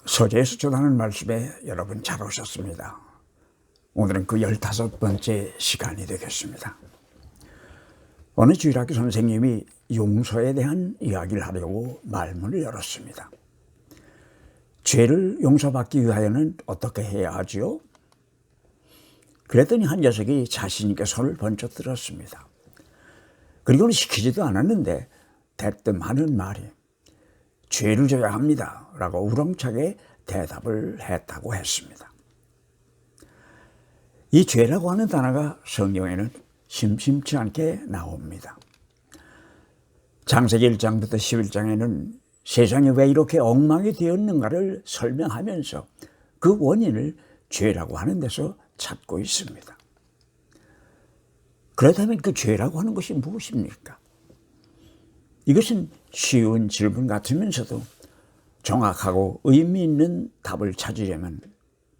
서재에서 전하는 말씀에 여러분 잘 오셨습니다. 오늘은 그 15번째 시간이 되겠습니다. 어느 주일학교 선생님이 용서에 대한 이야기를 하려고 말문을 열었습니다. 죄를 용서받기 위하여는 어떻게 해야 하지요? 그랬더니 한 녀석이 자신 있게 손을 번쩍 들었습니다. 그리고는 시키지도 않았는데 대뜸 하는 말이 죄를 져야 합니다 라고 우렁차게 대답을 했다고 했습니다. 이 죄라고 하는 단어가 성경에는 심심치 않게 나옵니다. 창세기 1장부터 11장에는 세상이 왜 이렇게 엉망이 되었는가를 설명하면서 그 원인을 죄라고 하는 데서 찾고 있습니다. 그렇다면 그 죄라고 하는 것이 무엇입니까? 이것은 쉬운 질문 같으면서도 정확하고 의미 있는 답을 찾으려면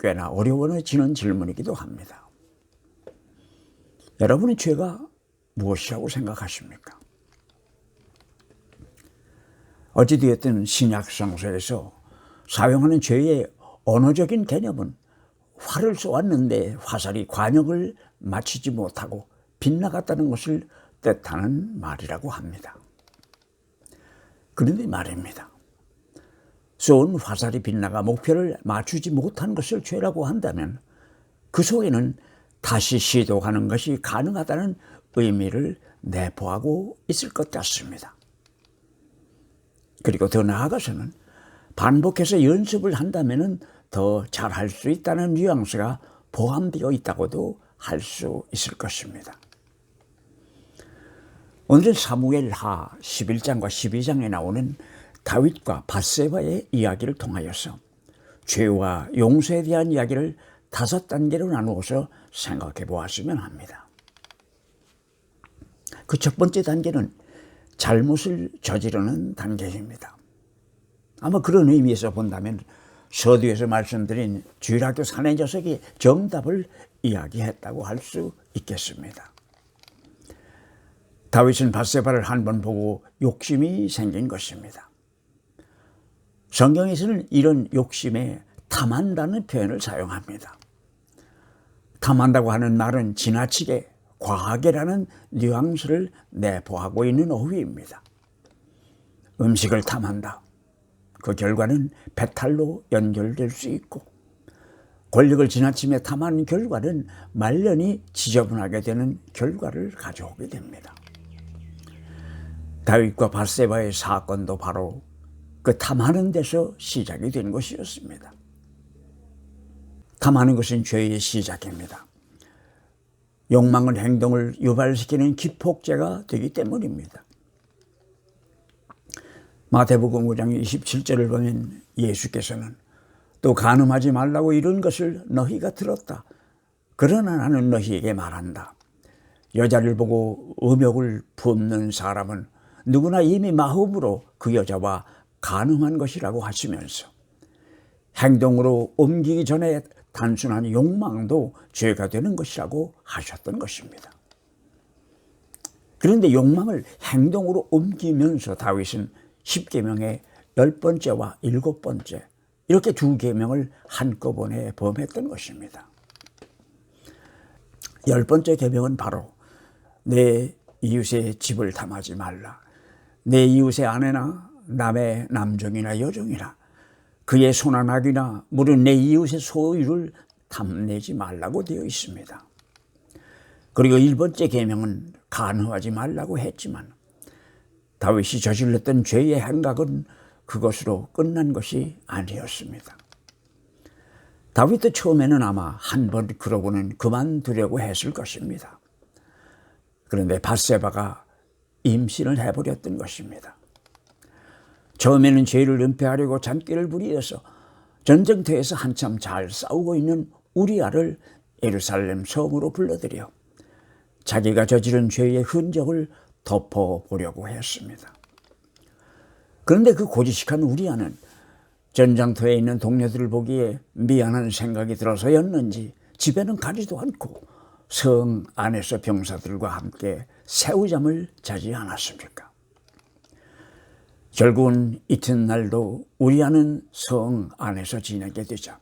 꽤나 어려워지는 질문이기도 합니다. 여러분의 죄가 무엇이라고 생각하십니까? 어찌되었든 신약 성서에서 사용하는 죄의 언어적인 개념은 활을 쏘았는데 화살이 관역을 맞추지 못하고 빗나갔다는 것을 뜻하는 말이라고 합니다. 그런데 말입니다. 쏜 화살이 빗나가 목표를 맞추지 못한 것을 죄라고 한다면 그 속에는 다시 시도하는 것이 가능하다는 의미를 내포하고 있을 것 같습니다. 그리고 더 나아가서는 반복해서 연습을 한다면 더 잘할 수 있다는 뉘앙스가 포함되어 있다고도 할 수 있을 것입니다. 오늘은 사무엘하 11장과 12장에 나오는 다윗과 밧세바의 이야기를 통하여서 죄와 용서에 대한 이야기를 5단계로 나누어서 생각해 보았으면 합니다. 그 첫 번째 단계는 잘못을 저지르는 단계입니다. 아마 그런 의미에서 본다면 서두에서 말씀드린 주일학교 사내 녀석이 정답을 이야기했다고 할 수 있겠습니다. 다윗은 밧세바를 한 번 보고 욕심이 생긴 것입니다. 성경에서는 이런 욕심에 탐한다는 표현을 사용합니다. 탐한다고 하는 말은 지나치게 과하게라는 뉘앙스를 내포하고 있는 어휘입니다. 음식을 탐한다. 그 결과는 배탈로 연결될 수 있고 권력을 지나치며 탐하는 결과는 말년이 지저분하게 되는 결과를 가져오게 됩니다. 다윗과 밧세바의 사건도 바로 그 탐하는 데서 시작이 된 것이었습니다. 탐하는 것은 죄의 시작입니다. 욕망은 행동을 유발시키는 기폭제가 되기 때문입니다. 마태복음 5장 27절을 보면 예수께서는 또 간음하지 말라고 이런 것을 너희가 들었다. 그러나 나는 너희에게 말한다. 여자를 보고 음욕을 품는 사람은 누구나 이미 마음으로 그 여자와 간음한 것이라고 하시면서 행동으로 옮기기 전에 단순한 욕망도 죄가 되는 것이라고 하셨던 것입니다. 그런데 욕망을 행동으로 옮기면서 다윗은 10계명의 10번째와 7번째 이렇게 2계명을 한꺼번에 범했던 것입니다. 10번째 계명은 바로 내 이웃의 집을 탐하지 말라. 내 이웃의 아내나 남의 남종이나 여종이나 그의 소나 낙이나 무릇 내 이웃의 소유를 탐내지 말라고 되어 있습니다. 그리고 1번째 계명은 간음하지 말라고 했지만 다윗이 저질렀던 죄의 행각은 그것으로 끝난 것이 아니었습니다. 다윗도 처음에는 아마 한 번 그러고는 그만두려고 했을 것입니다. 그런데 밧세바가 임신을 해버렸던 것입니다. 처음에는 죄를 은폐하려고 잔꾀를 부리어서 전쟁터에서 한참 잘 싸우고 있는 우리아를 예루살렘 성으로 불러들여 자기가 저지른 죄의 흔적을 덮어보려고 했습니다. 그런데 그 고지식한 우리아는 전장터에 있는 동료들을 보기에 미안한 생각이 들어서였는지 집에는 가지도 않고 성 안에서 병사들과 함께 새우잠을 자지 않았습니까? 결국은 이튿날도 우리아는 성 안에서 지내게 되자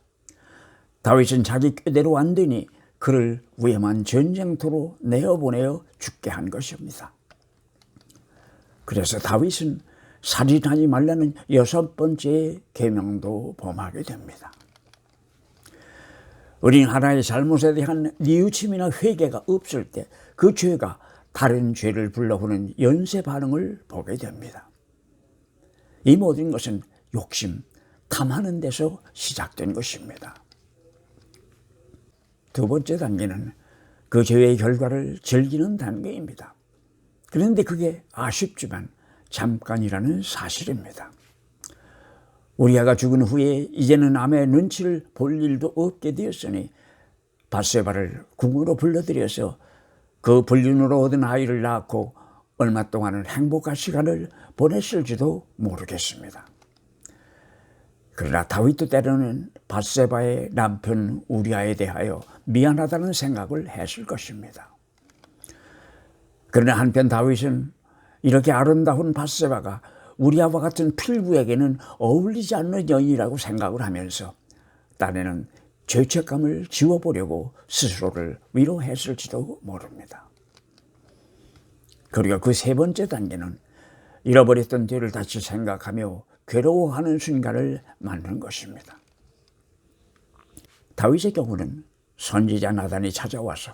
다윗은 자기 꾀대로 안 되니 그를 위험한 전쟁터로 내어보내어 죽게 한 것입니다. 그래서 다윗은 살인하지 말라는 6번째 계명도 범하게 됩니다. 우리는 하나의 잘못에 대한 뉘우침이나 회개가 없을 때 그 죄가 다른 죄를 불러오는 연쇄 반응을 보게 됩니다. 이 모든 것은 욕심, 탐하는 데서 시작된 것입니다. 두 번째 단계는 그 죄의 결과를 즐기는 단계입니다. 그런데 그게 아쉽지만 잠깐이라는 사실입니다. 우리아가 죽은 후에 이제는 남의 눈치를 볼 일도 없게 되었으니 밧세바를 궁으로 불러들여서 그 불륜으로 얻은 아이를 낳고 얼마 동안은 행복한 시간을 보냈을지도 모르겠습니다. 그러나 다윗도 때로는 밧세바의 남편 우리아에 대하여 미안하다는 생각을 했을 것입니다. 그러나 한편 다윗은 이렇게 아름다운 밧세바가 우리아와 같은 필부에게는 어울리지 않는 여인이라고 생각을 하면서 딴에는 죄책감을 지워보려고 스스로를 위로했을지도 모릅니다. 그리고 그 세 번째 단계는 잃어버렸던 뒤를 다시 생각하며 괴로워하는 순간을 맞는 것입니다. 다윗의 경우는 선지자 나단이 찾아와서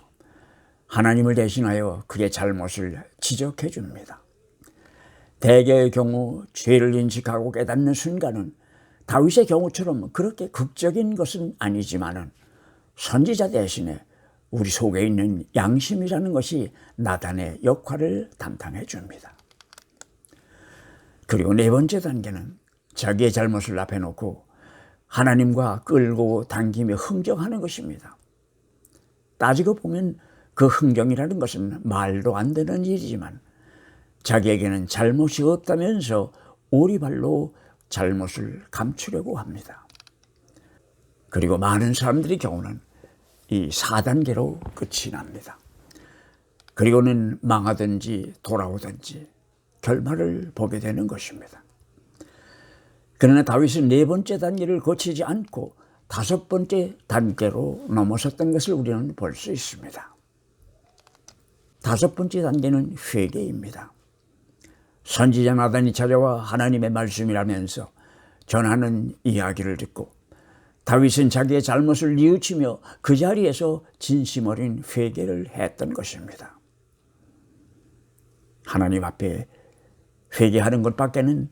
하나님을 대신하여 그의 잘못을 지적해 줍니다. 대개의 경우 죄를 인식하고 깨닫는 순간은 다윗의 경우처럼 그렇게 극적인 것은 아니지만은 선지자 대신에 우리 속에 있는 양심이라는 것이 나단의 역할을 담당해 줍니다. 그리고 네 번째 단계는 자기의 잘못을 앞에 놓고 하나님과 끌고 당기며 흥정하는 것입니다. 따지고 보면 그 흥정이라는 것은 말도 안 되는 일이지만 자기에게는 잘못이 없다면서 오리발로 잘못을 감추려고 합니다. 그리고 많은 사람들의 경우는 이 4단계로 끝이 납니다. 그리고는 망하든지 돌아오든지 결말을 보게 되는 것입니다. 그러나 다윗은 네 번째 단계를 거치지 않고 5번째 단계로 넘어섰던 것을 우리는 볼 수 있습니다. 5번째 단계는 회개입니다. 선지자 나단이 찾아와 하나님의 말씀이라면서 전하는 이야기를 듣고 다윗은 자기의 잘못을 뉘우치며 그 자리에서 진심 어린 회개를 했던 것입니다. 하나님 앞에 회개하는 것밖에는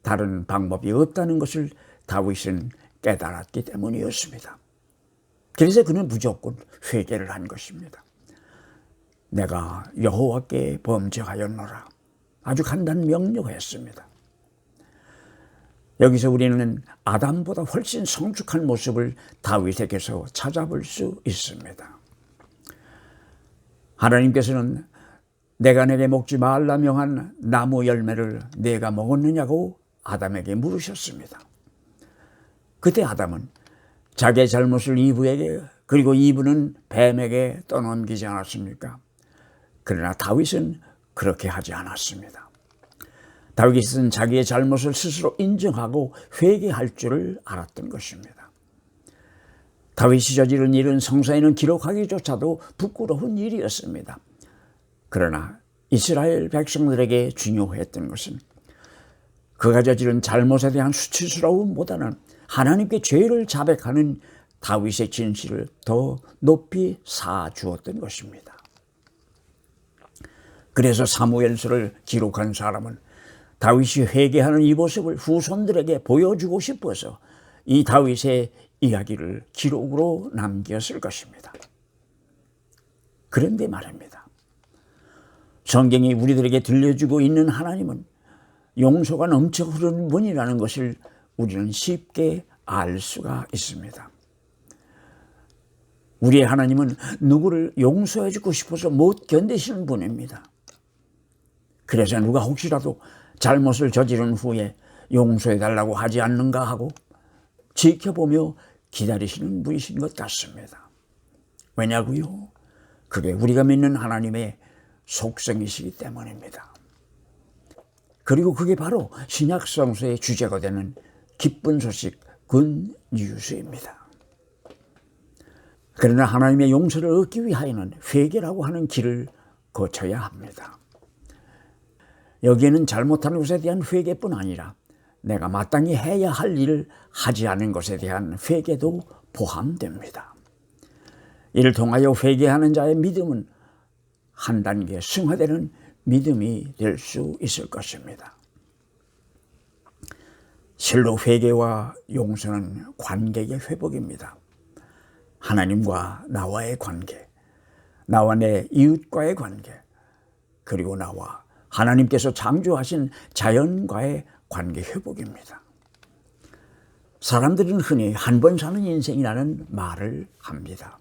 다른 방법이 없다는 것을 다윗은 깨달았기 때문이었습니다. 그래서 그는 무조건 회개를 한 것입니다. 내가 여호와께 범죄하였노라. 아주 간단 명료했습니다. 여기서 우리는 아담보다 훨씬 성숙한 모습을 다윗에게서 찾아볼 수 있습니다. 하나님께서는 내가 내게 먹지 말라 명한 나무 열매를 내가 먹었느냐고 아담에게 물으셨습니다. 그때 아담은 자기의 잘못을 이브에게 그리고 이브는 뱀에게 떠넘기지 않았습니까? 그러나 다윗은 그렇게 하지 않았습니다. 다윗은 자기의 잘못을 스스로 인정하고 회개할 줄을 알았던 것입니다. 다윗이 저지른 일은 성서에는 기록하기조차도 부끄러운 일이었습니다. 그러나 이스라엘 백성들에게 중요했던 것은 그가 저지른 잘못에 대한 수치스러움보다는 하나님께 죄를 자백하는 다윗의 진실을 더 높이 쌓아주었던 것입니다. 그래서 사무엘서를 기록한 사람은 다윗이 회개하는 이 모습을 후손들에게 보여주고 싶어서 이 다윗의 이야기를 기록으로 남겼을 것입니다. 그런데 말입니다. 성경이 우리들에게 들려주고 있는 하나님은 용서가 넘쳐 흐르는 분이라는 것을 우리는 쉽게 알 수가 있습니다. 우리의 하나님은 누구를 용서해 주고 싶어서 못 견디시는 분입니다. 그래서 누가 혹시라도 잘못을 저지른 후에 용서해달라고 하지 않는가 하고 지켜보며 기다리시는 분이신 것 같습니다. 왜냐고요? 그게 우리가 믿는 하나님의 속성이시기 때문입니다. 그리고 그게 바로 신약 성서의 주제가 되는 기쁜 소식 굿 뉴스입니다. 그러나 하나님의 용서를 얻기 위하여는 회개라고 하는 길을 거쳐야 합니다. 여기에는 잘못한 것에 대한 회개뿐 아니라 내가 마땅히 해야 할 일을 하지 않은 것에 대한 회개도 포함됩니다. 이를 통하여 회개하는 자의 믿음은 한 단계 승화되는 믿음이 될 수 있을 것입니다. 실로 회개와 용서는 관계의 회복입니다. 하나님과 나와의 관계, 나와 내 이웃과의 관계, 그리고 나와 하나님께서 창조하신 자연과의 관계 회복입니다. 사람들은 흔히 한 번 사는 인생이라는 말을 합니다.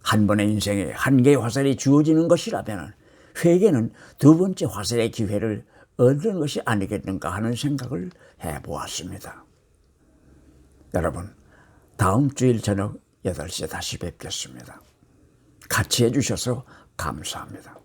한 번의 인생에 한 개의 화살이 주어지는 것이라면 회개는 두 번째 화살의 기회를 얻는 것이 아니겠는가 하는 생각을 해보았습니다. 여러분, 다음 주일 저녁 8시에 다시 뵙겠습니다. 같이 해주셔서 감사합니다.